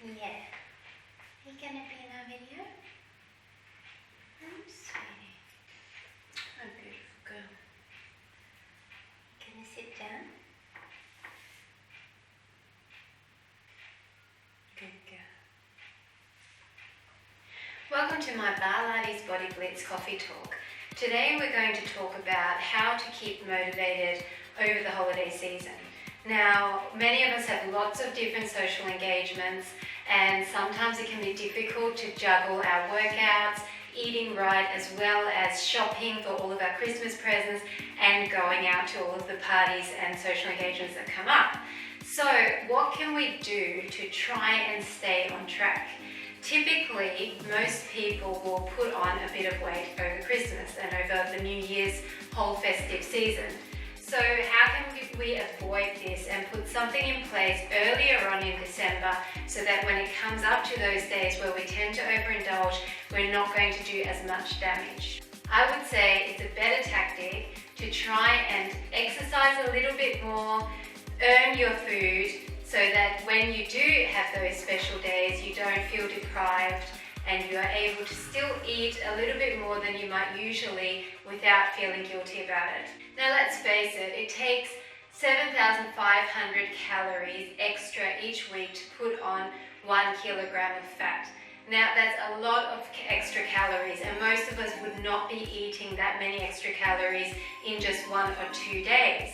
Yeah. Are you gonna be in our video? Sweetie. Oh, beautiful girl. Can you sit down? Good girl. Welcome to my Barlates Body Blitz Coffee Talk. Today we're going to talk about how to keep motivated over the holiday season. Now, many of us have lots of different social engagements, and sometimes it can be difficult to juggle our workouts, eating right, as well as shopping for all of our Christmas presents and going out to all of the parties and social engagements that come up. So what can we do to try and stay on track? Typically, most people will put on a bit of weight over Christmas and over the New Year's whole festive season. So how can we avoid this and put something in place earlier on in December so that when it comes up to those days where we tend to overindulge, we're not going to do as much damage? I would say it's a better tactic to try and exercise a little bit more, earn your food, so that when you do have those special days, you don't feel deprived and you are able to still eat a little bit more than you might usually without feeling guilty about it. Now let's face it, it takes 7,500 calories extra each week to put on 1 kilogram of fat. Now that's a lot of extra calories, and most of us would not be eating that many extra calories in just 1 or 2 days.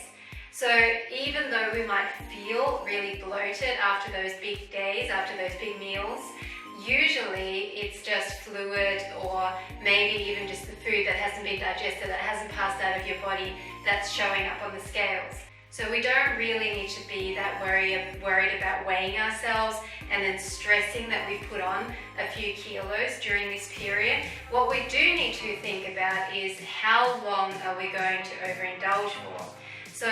So even though we might feel really bloated after those big days, after those big meals, usually it's just fluid or maybe even just the food that hasn't been digested, that hasn't passed out of your body, that's showing up on the scales. So we don't really need to be that worried about weighing ourselves and then stressing that we put on a few kilos during this period. What we do need to think about is how long are we going to overindulge for? So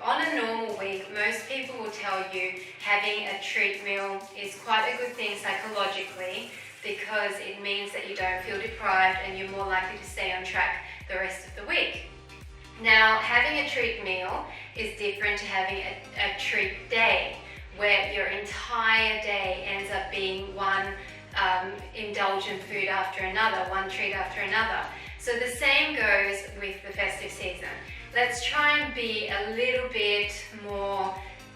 on a normal week, most people will tell you having a treat meal is quite a good thing psychologically because it means that you don't feel deprived and you're more likely to stay on track the rest of the week. Now, having a treat meal is different to having a treat day where your entire day ends up being one indulgent food after another, one treat after another. So the same goes with the festive season. Let's try and be a little bit more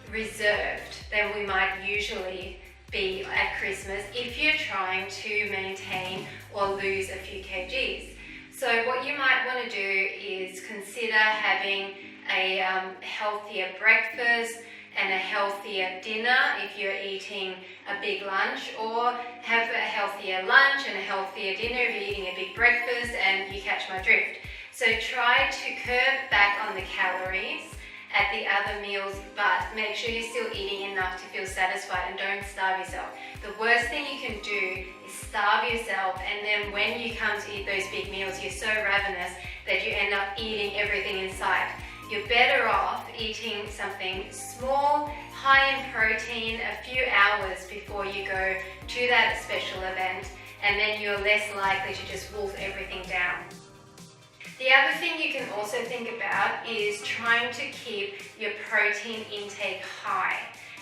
reserved than we might usually be at Christmas if you're trying to maintain or lose a few kgs. So what you might want to do is consider having a healthier breakfast and a healthier dinner if you're eating a big lunch, or have a healthier lunch and a healthier dinner if you're eating a big breakfast, and you catch my drift. So try to curb back on the calories at the other meals, but make sure you're still eating enough to feel satisfied and don't starve yourself. The worst thing you can do is starve yourself, and then when you come to eat those big meals, you're so ravenous that you end up eating everything in sight. You're better off eating something small, high in protein, a few hours before you go to that special event, and then you're less likely to just wolf everything down. The other thing you can also think about is trying to keep your protein intake high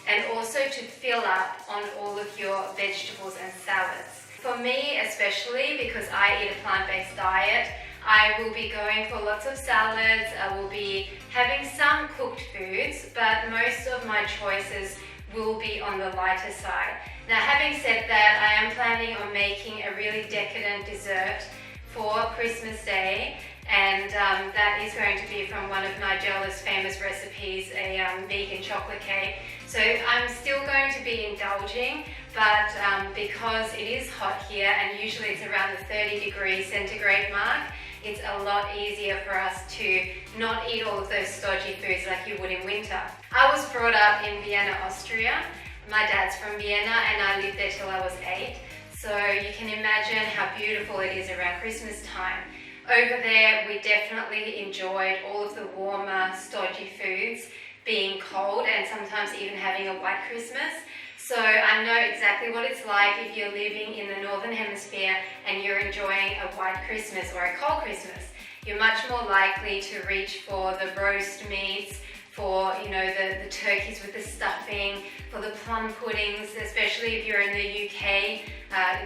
and also to fill up on all of your vegetables and salads. For me especially, because I eat a plant-based diet, I will be going for lots of salads, I will be having some cooked foods, but most of my choices will be on the lighter side. Now, having said that, I am planning on making a really decadent dessert for Christmas Day, and that is going to be from one of Nigella's famous recipes, a vegan chocolate cake. So I'm still going to be indulging, but because it is hot here, and usually it's around the 30 centigrade mark, it's a lot easier for us to not eat all of those stodgy foods like you would in winter. I was brought up in Vienna, Austria. My dad's from Vienna and I lived there till I was 8. So you can imagine how beautiful it is around Christmas time. Over there, we definitely enjoyed all of the warmer, stodgy foods, being cold and sometimes even having a white Christmas. So I know exactly what it's like if you're living in the Northern Hemisphere and you're enjoying a white Christmas or a cold Christmas. You're much more likely to reach for the roast meats, for, you know, the turkeys with the stuffing, for the plum puddings, especially if you're in the UK.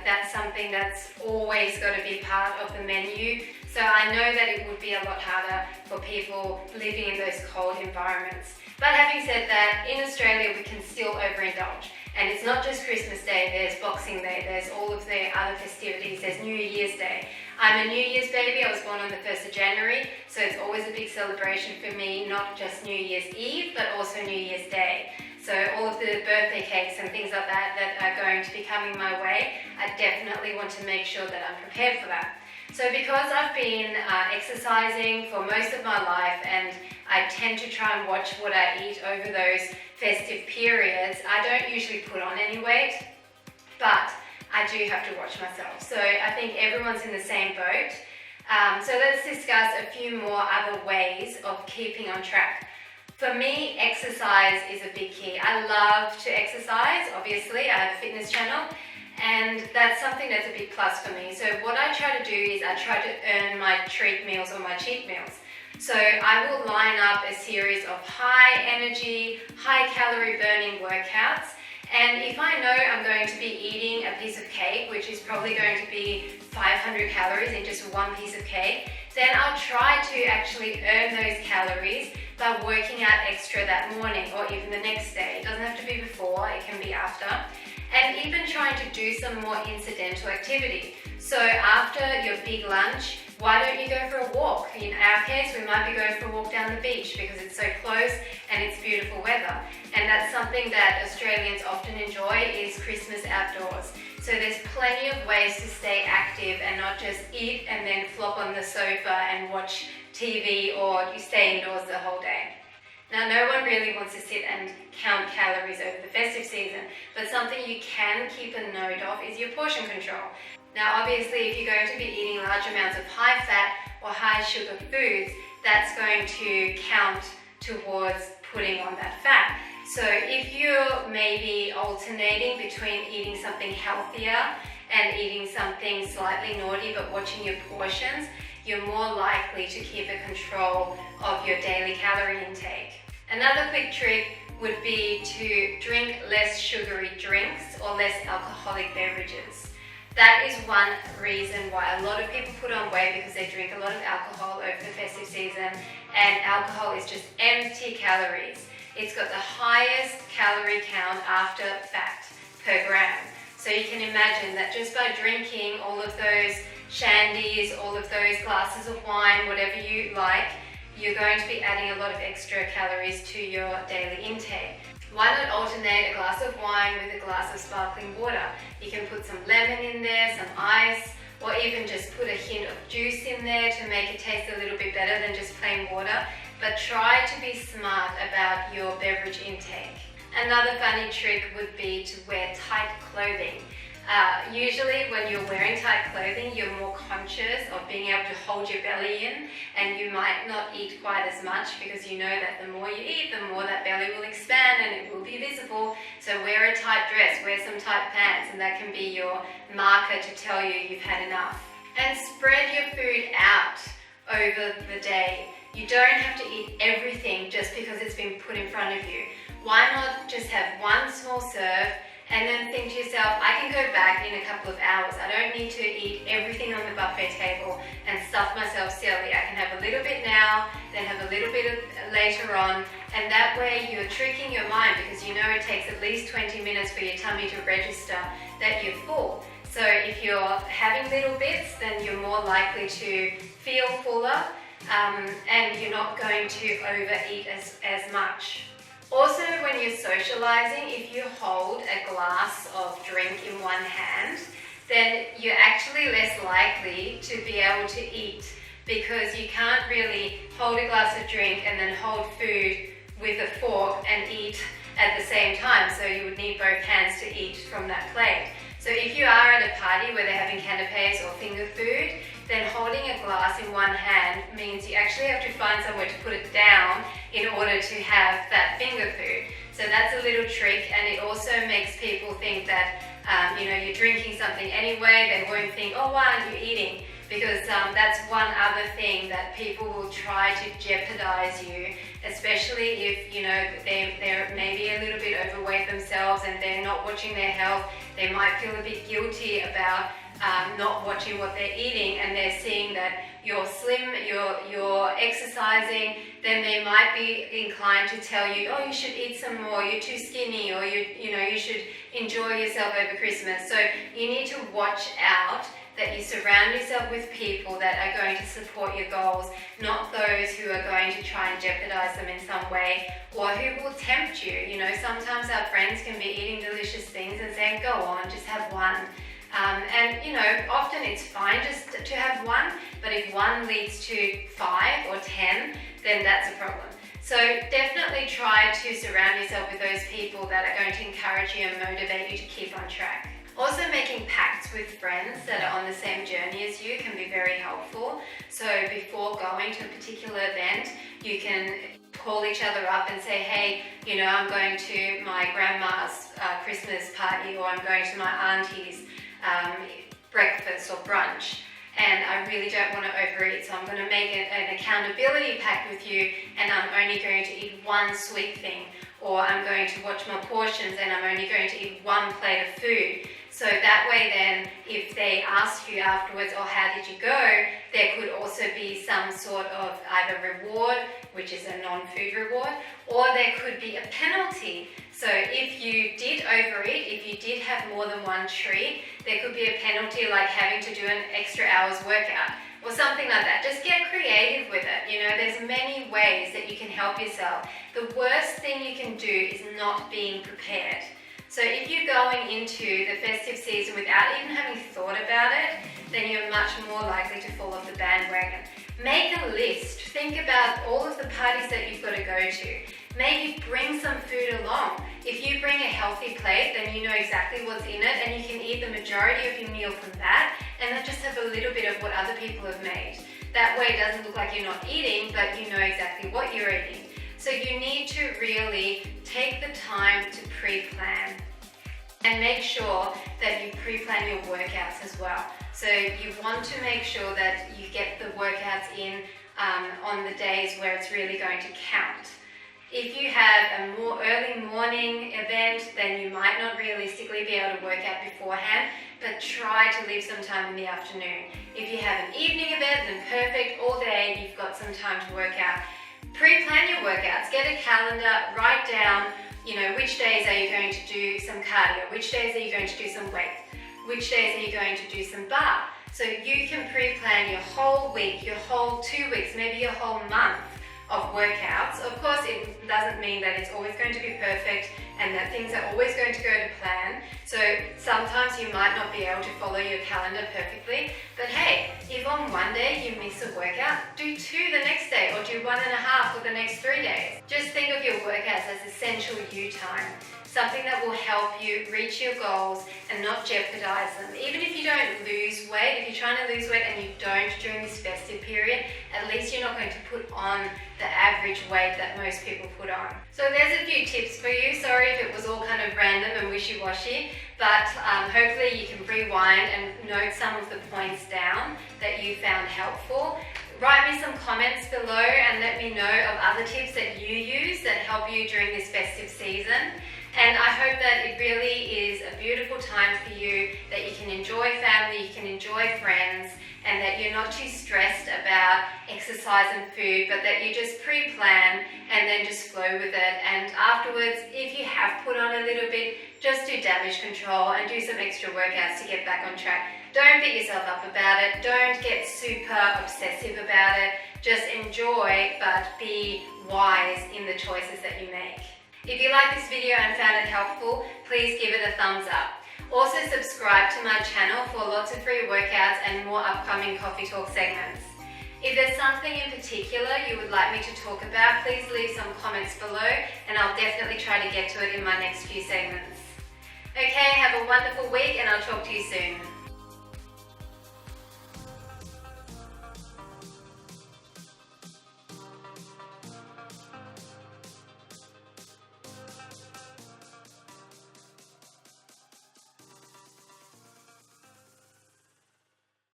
That's something that's always got to be part of the menu. So I know that it would be a lot harder for people living in those cold environments. But having said that, in Australia we can still overindulge. And it's not just Christmas Day, there's Boxing Day, there's all of the other festivities, there's New Year's Day. I'm a New Year's baby, I was born on the 1st of January, so it's always a big celebration for me, not just New Year's Eve, but also New Year's Day. So all of the birthday cakes and things like that are going to be coming my way, I definitely want to make sure that I'm prepared for that. So because I've been exercising for most of my life and I tend to try and watch what I eat over those festive periods, I don't usually put on any weight, but I do have to watch myself. So I think everyone's in the same boat. So let's discuss a few more other ways of keeping on track. For me, exercise is a big key. I love to exercise, obviously. I have a fitness channel, and that's something that's a big plus for me. So what I try to do is I try to earn my treat meals or my cheat meals. So I will line up a series of high energy, high calorie burning workouts. And if I know I'm going to be eating a piece of cake, which is probably going to be 500 calories in just one piece of cake, then I'll try to actually earn those calories by working out extra that morning or even the next day. It doesn't have to be before, it can be after. And even trying to do some more incidental activity. So after your big lunch, why don't you go for a walk? In our case, we might be going for a walk down the beach because it's so close and it's beautiful weather. And that's something that Australians often enjoy is Christmas outdoors. So there's plenty of ways to stay active and not just eat and then flop on the sofa and watch TV or you stay indoors the whole day. Now, no one really wants to sit and count calories over the festive season, but something you can keep a note of is your portion control. Now, obviously, if you're going to be eating large amounts of high fat or high sugar foods, that's going to count towards putting on that fat. So if you're maybe alternating between eating something healthier and eating something slightly naughty but watching your portions, you're more likely to keep a control of your daily calorie intake. Another quick trick would be to drink less sugary drinks or less alcoholic beverages. That is one reason why a lot of people put on weight, because they drink a lot of alcohol over the festive season, and alcohol is just empty calories. It's got the highest calorie count after fat per gram. So you can imagine that just by drinking all of those shandies, all of those glasses of wine, whatever you like, you're going to be adding a lot of extra calories to your daily intake. Why not alternate a glass of wine with a glass of sparkling water? You can put some lemon in there, some ice, or even just put a hint of juice in there to make it taste a little bit better than just plain water. But try to be smart about your beverage intake. Another funny trick would be to wear tight clothing. Usually when you're wearing tight clothing, you're more conscious of being able to hold your belly in, and you might not eat quite as much because you know that the more you eat, the more that belly will expand and it will be visible. So wear a tight dress, wear some tight pants, and that can be your marker to tell you you've had enough. And spread your food out over the day. You don't have to eat everything just because it's been put in front of you. Why not just have one small serve and then think to yourself, I can go back in a couple of hours. I don't need to eat everything on the buffet table and stuff myself silly. I can have a little bit now, then have a little bit later on, and that way you're tricking your mind, because you know it takes at least 20 minutes for your tummy to register that you're full. So if you're having little bits, then you're more likely to feel fuller, and you're not going to overeat as much. Also, when you're socializing, if you hold a glass of drink in one hand, then you're actually less likely to be able to eat, because you can't really hold a glass of drink and then hold food with a fork and eat at the same time. So you would need both hands to eat from that plate. So if you are at a party where they're having canapes or finger food, then holding a glass in one hand means you actually have to find somewhere to put it down in order to have that finger food. So that's a little trick, and it also makes people think that you're drinking something anyway. They won't think, oh, why aren't you eating? because that's one other thing that people will try to jeopardize you, especially if, you know, they're maybe a little bit overweight themselves and they're not watching their health. They might feel a bit guilty about not watching what they're eating, and they're seeing that you're slim, you're exercising, then they might be inclined to tell you, oh, you should eat some more, you're too skinny, or you should enjoy yourself over Christmas. So you need to watch out that you surround yourself with people that are going to support your goals, not those who are going to try and jeopardize them in some way, or who will tempt you. You know, sometimes our friends can be eating delicious things and saying, go on, just have one. And you know, often it's fine just to have one, but if one leads to 5 or 10, then that's a problem. So definitely try to surround yourself with those people that are going to encourage you and motivate you to keep on track. Also, making pacts with friends that are on the same journey as you can be very helpful. So before going to a particular event, you can call each other up and say, hey, you know, I'm going to my grandma's Christmas party, or I'm going to my auntie's breakfast or brunch, and I really don't want to overeat, so I'm going to make an accountability pact with you, and I'm only going to eat one sweet thing, or I'm going to watch my portions and I'm only going to eat one plate of food. So that way then, if they ask you afterwards, oh, how did you go, there could also be some sort of either reward, which is a non-food reward, or there could be a penalty. So if you did overeat, if you did have more than one treat, there could be a penalty, like having to do an extra hour's workout or something like that. Just get creative with it. You know, there's many ways that you can help yourself. The worst thing you can do is not being prepared. So if you're going into the festive season without even having thought about it, then you're much more likely to fall off the bandwagon. Make a list. Think about all of the parties that you've got to go to. Maybe bring some food along. If you bring a healthy plate, then you know exactly what's in it, and you can eat the majority of your meal from that, and then just have a little bit of what other people have made. That way it doesn't look like you're not eating, but you know exactly what you're eating. So you need to really take the time to pre-plan, and make sure that you pre-plan your workouts as well. So you want to make sure that you get the workouts in on the days where it's really going to count. If you have a more early morning event, then you might not realistically be able to work out beforehand, but try to leave some time in the afternoon. If you have an evening event, then perfect, all day you've got some time to work out. Pre-plan your workouts, get a calendar, write down, you know, which days are you going to do some cardio, which days are you going to do some weight, which days are you going to do some bar. So you can pre-plan your whole week, your whole 2 weeks, maybe your whole month of workouts. Of course, it doesn't mean that it's always going to be perfect and that things are always going to go to plan. So sometimes you might not be able to follow your calendar perfectly, but hey, if on one day you miss a workout, do 2 the next day, or do 1.5 for the next 3 days. Just think of your workouts as essential you time. Something that will help you reach your goals and not jeopardize them. Even if you don't lose weight, if you're trying to lose weight and you don't during this festive period, at least you're not going to put on the average weight that most people put on. So there's a few tips for you. Sorry if it was all kind of random and wishy-washy, but hopefully you can rewind and note some of the points down that you found helpful. Write me some comments below and let me know of other tips that you use that help you during this festive season. And I hope that it really is a beautiful time for you, that you can enjoy family, you can enjoy friends, and that you're not too stressed about exercise and food, but that you just pre-plan and then just flow with it. And afterwards, if you have put on a little bit, just do damage control and do some extra workouts to get back on track. Don't beat yourself up about it. Don't get super obsessive about it. Just enjoy, but be wise in the choices that you make. If you like this video and found it helpful, please give it a thumbs up. Also subscribe to my channel for lots of free workouts and more upcoming Coffee Talk segments. If there's something in particular you would like me to talk about, please leave some comments below and I'll definitely try to get to it in my next few segments. Okay, have a wonderful week and I'll talk to you soon.